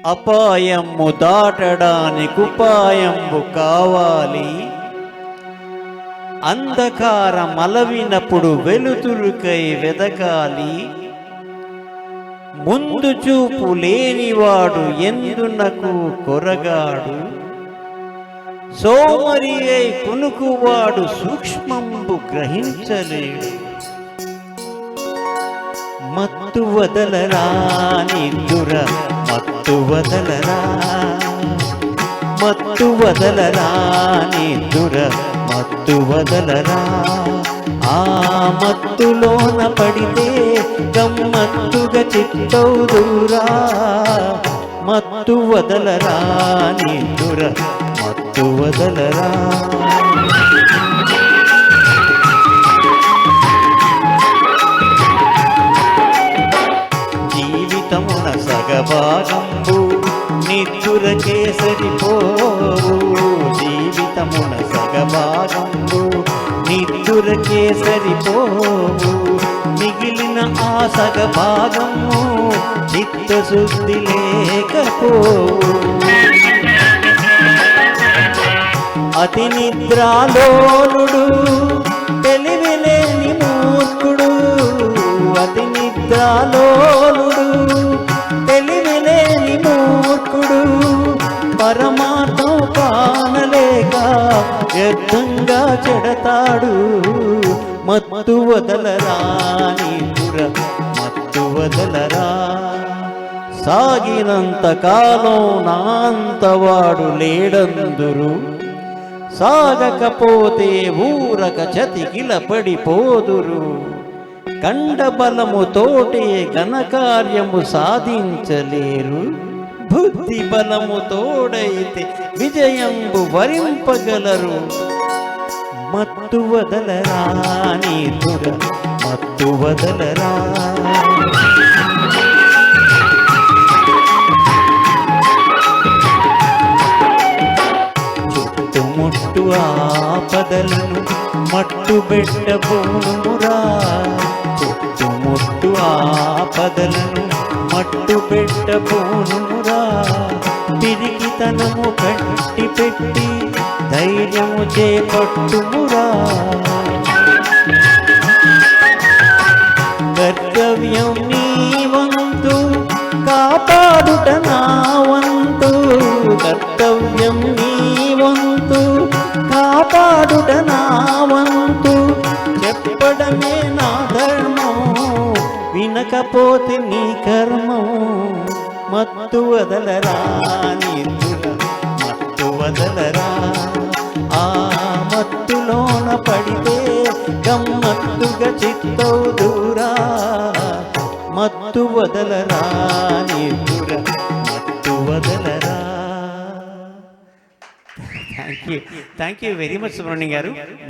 అపాయము దాటడానికి ఉపాయంబు కావాలి. అంధకారమలవినప్పుడు వెలుతురుకై వెదకాలి. ముందు చూపు లేనివాడు ఎందునకు కొరగాడు. సోమరి అయి కునుకువాడు సూక్ష్మంబు గ్రహించలేడు. మత్తు వదలరా నిద్దుర మత్తు వదలరా, మత్తు వదలరా నిద్దుర మత్తు వదలరా. ఆ మత్తులోన పడితే గమ్మత్తుగా చిత్తౌదురా. మత్తు వదలరా నిద్దుర మత్తు వదలరా. జీవితమున సగభాగంబు నిద్దురకే సరిపోవు. జీవితమున సగభాగంబు నిద్దురకే సరిపోవు. మిగిలిన ఆ సగభాగము చిత్తశుద్ధి లేకపోవు. అతి నిద్రాలోలుడు తెలివిలేని మూర్ఖుడు. అతి నిద్రాలోలుడు తెలివిలేని మూర్ఖుడు. పరమార్థం కానలేక వ్యర్థంగా చెడతాడు. మత్తు వదలరా నిద్దుర మత్తు వదలరా. సాగినంత కాలం నాంతవాడు లేడందురు. సాగకపోతే ఊరక చతికిల పడిపోదురు. కండబలముతోటే ఘనకార్యము సాధించలేరు. బుద్ధి బలము తోడైతే విజయంబు వరింపగలరు. మత్తు వదలరా నిద్దుర మత్తు వదలరా. చుట్టుముట్టు ఆపదలను మట్టు పెట్టబోనురా. చుట్టుముట్టు ఆపదలను మట్టు పెట్టబోనురా. పిరికితనము కట్టి పెట్టి ధైర్యము చేపట్టుమురా. కర్తవ్యం నీ వంతు కాపాడుట నా వంతు. కర్తవ్యం నీ వంతు కాపాడుట నా వంతు. చెప్పడమే నా ధర్మం వినకపోతే నీ కర్మం. మత్తు వదలరా నిద్దుర మత్తు వదలరా. ఆ మత్తులోన పడితే గమ్మత్తుగా చిత్తౌదురా. మత్తు వదలరా నిద్దుర మత్తు వదలరా. Thank you very much Subrahmanyam గారు.